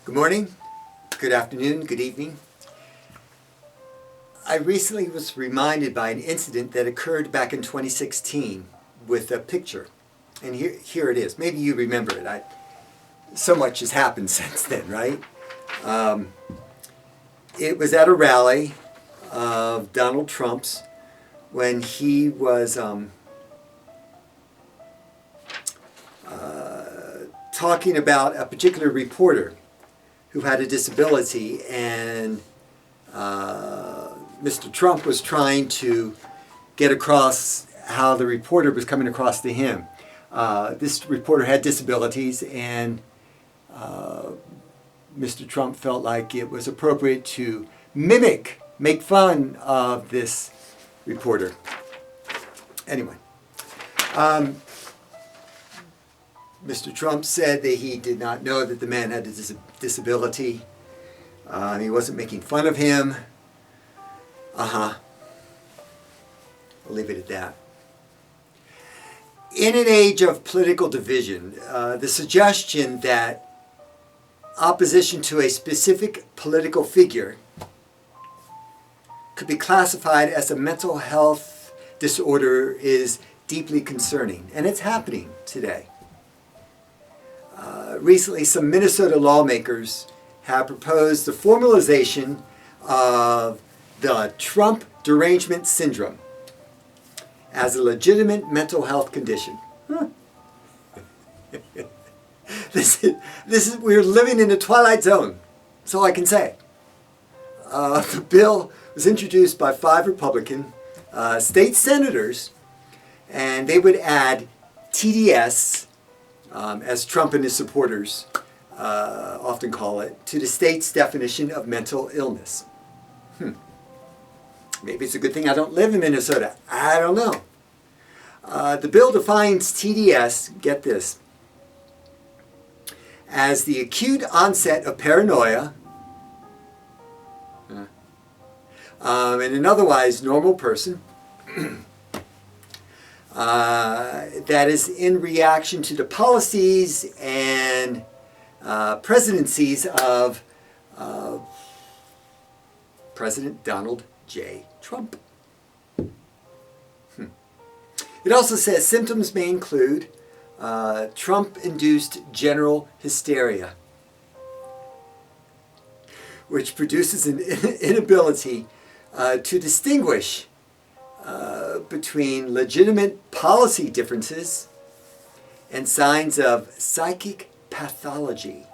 Good morning, good afternoon, good evening. I recently was reminded by an incident that occurred back in 2016 with a picture. And here it is. Maybe you remember it. So much has happened since then, right? It was at a rally of Donald Trump's when he was talking about a particular reporter who had a disability, and Mr. Trump was trying to get across how the reporter was coming across to him. This reporter had disabilities, and Mr. Trump felt like it was appropriate to make fun of this reporter. Anyway, Mr. Trump said that he did not know that the man had a disability. He wasn't making fun of him. I'll leave it at that. In an age of political division, the suggestion that opposition to a specific political figure could be classified as a mental health disorder is deeply concerning, and it's happening today. Recently, some Minnesota lawmakers have proposed the formalization of the Trump derangement syndrome as a legitimate mental health condition. We're living in a twilight zone. That's all I can say. The bill was introduced by 5 Republican state senators, and they would add T.D.S., as Trump and his supporters often call it, to the state's definition of mental illness. Maybe it's a good thing I don't live in Minnesota. I don't know. The bill defines TDS, get this, as the acute onset of paranoia in an otherwise normal person that is in reaction to the policies and presidencies of President Donald J. Trump. It also says symptoms may include Trump-induced general hysteria, which produces an inability to distinguish between legitimate policy differences and signs of psychic pathology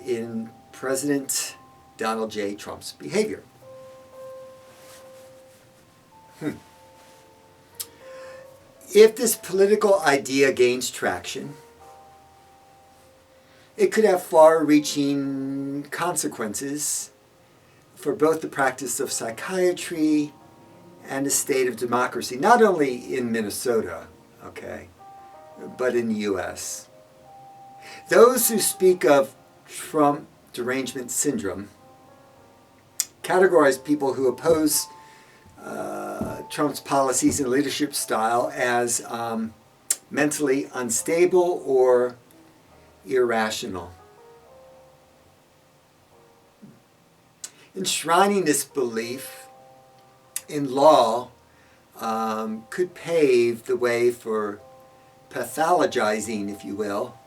in President Donald J. Trump's behavior. If this political idea gains traction, it could have far-reaching consequences for both the practice of psychiatry and the state of democracy, not only in Minnesota, but in the U.S. Those who speak of Trump derangement syndrome categorize people who oppose Trump's policies and leadership style as mentally unstable or irrational. Enshrining this belief in law could pave the way for pathologizing, if you will,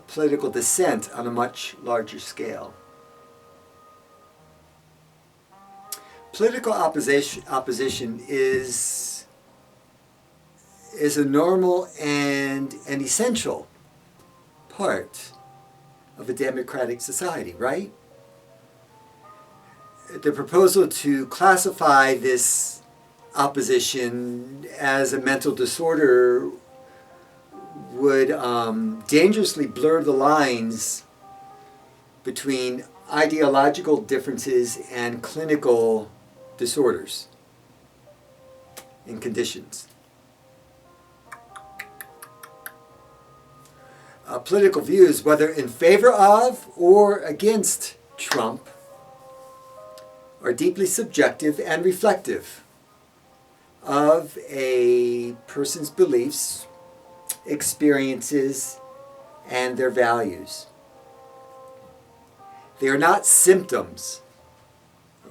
political dissent on a much larger scale. Political opposition is a normal and an essential part of a democratic society, right? The proposal to classify this opposition as a mental disorder would dangerously blur the lines between ideological differences and clinical disorders and conditions. Political views, whether in favor of or against Trump, are deeply subjective and reflective of a person's beliefs, experiences, and their values. They are not symptoms,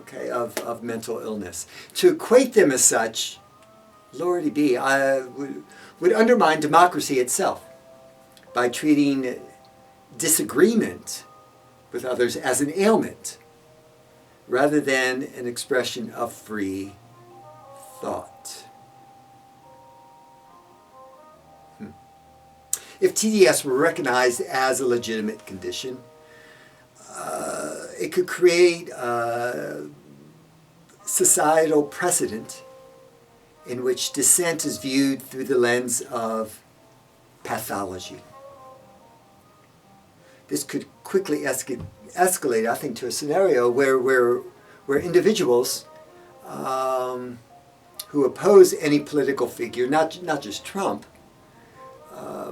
okay, of mental illness. To equate them as such, Lordy be, would undermine democracy itself by treating disagreement with others as an ailment rather than an expression of free thought. If T.D.S. were recognized as a legitimate condition, it could create a societal precedent in which dissent is viewed through the lens of pathology. This could quickly escalate, I think, to a scenario where individuals who oppose any political figure, not just Trump,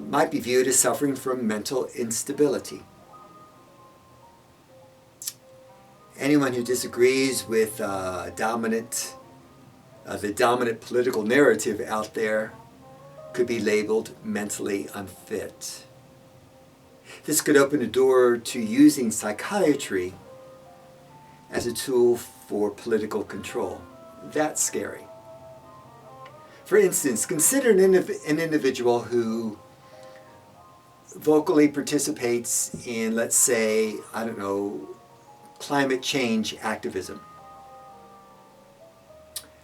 might be viewed as suffering from mental instability. Anyone who disagrees with the dominant political narrative out there could be labeled mentally unfit. This could open a door to using psychiatry as a tool for political control. That's scary. For instance, consider an individual who vocally participates in, let's say, I don't know, climate change activism,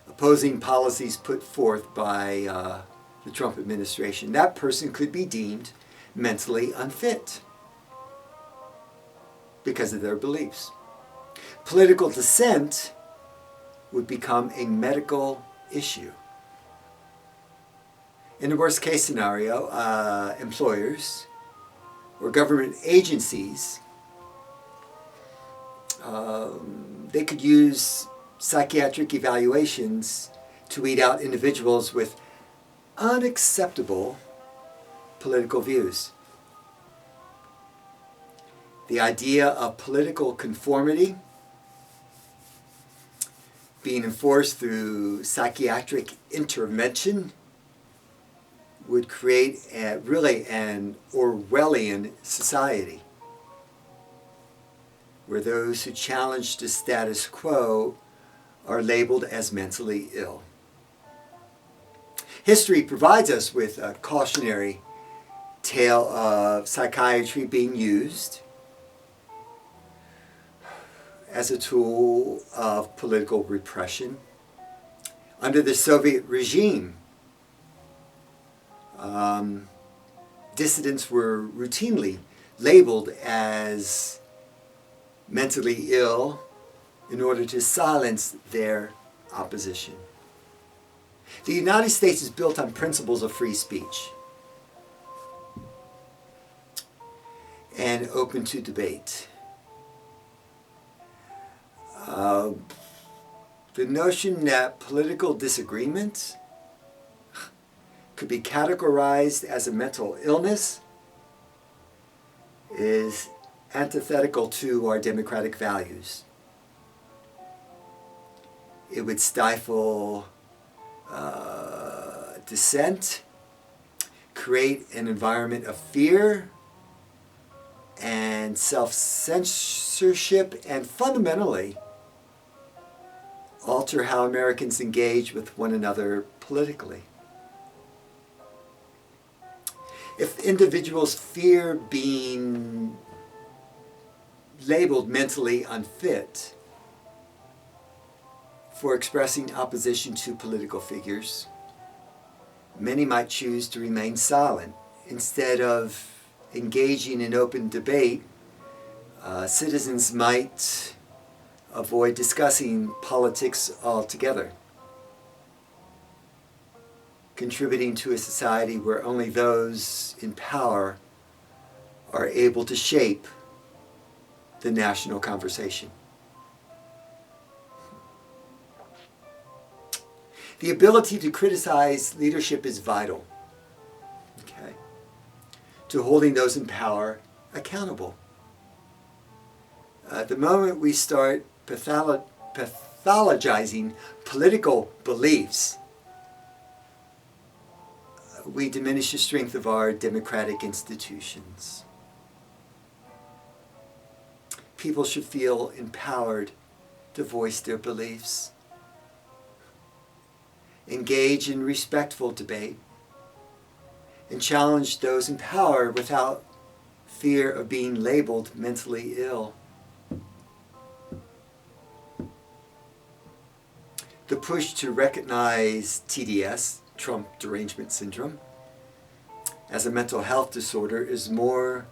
opposing policies put forth by the Trump administration. That person could be deemed mentally unfit because of their beliefs. Political dissent would become a medical issue. In the worst case scenario, employers or government agencies, they could use psychiatric evaluations to weed out individuals with unacceptable political views. The idea of political conformity being enforced through psychiatric intervention would create really an Orwellian society where those who challenge the status quo are labeled as mentally ill. History provides us with a cautionary tale of psychiatry being used as a tool of political repression. Under the Soviet regime, dissidents were routinely labeled as mentally ill in order to silence their opposition. The United States is built on principles of free speech and open to debate. The notion that political disagreement could be categorized as a mental illness is antithetical to our democratic values. It would stifle dissent, create an environment of fear and self-censorship, and fundamentally alter how Americans engage with one another politically. If individuals fear being labeled mentally unfit for expressing opposition to political figures, many might choose to remain silent. Instead of engaging in open debate, citizens might avoid discussing politics altogether, contributing to a society where only those in power are able to shape the national conversation. The ability to criticize leadership is vital, okay, to holding those in power accountable. The moment we start pathologizing political beliefs, we diminish the strength of our democratic institutions. people should feel empowered to voice their beliefs. Engage in respectful debate and challenge those in power without fear of being labeled mentally ill. The push to recognize T.D.S, Trump Derangement Syndrome, as a mental health disorder is more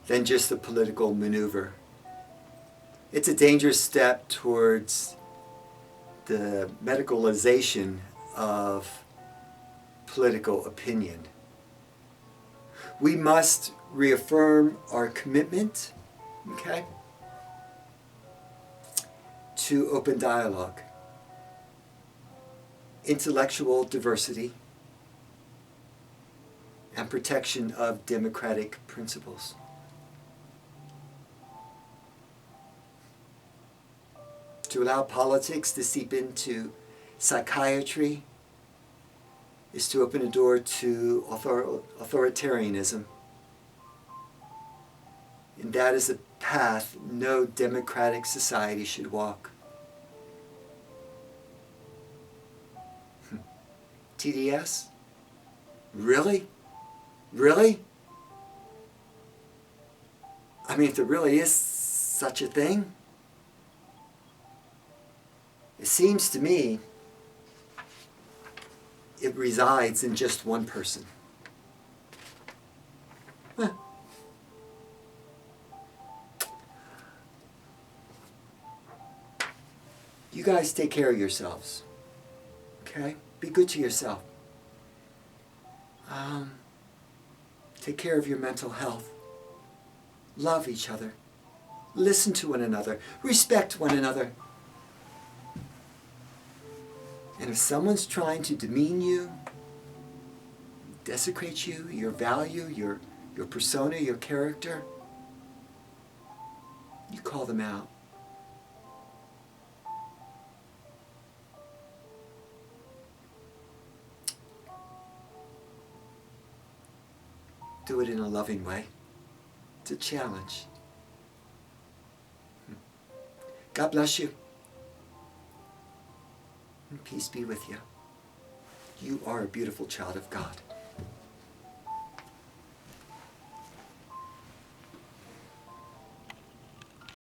than just a political maneuver. It's a dangerous step towards the medicalization of political opinion. We must reaffirm our commitment, to open dialogue, intellectual diversity, and protection of democratic principles. To allow politics to seep into psychiatry is to open a door to authoritarianism. And that is a path no democratic society should walk. T.D.S? Really? Really? I mean, if there really is such a thing, it seems to me it resides in just one person. Huh. You guys take care of yourselves, okay? Be good to yourself. Take care of your mental health. Love each other. Listen to one another. Respect one another. And if someone's trying to demean you, desecrate you, your value, your persona, your character, you call them out. Do it in a loving way. It's a challenge. God bless you. And peace be with you. You are a beautiful child of God.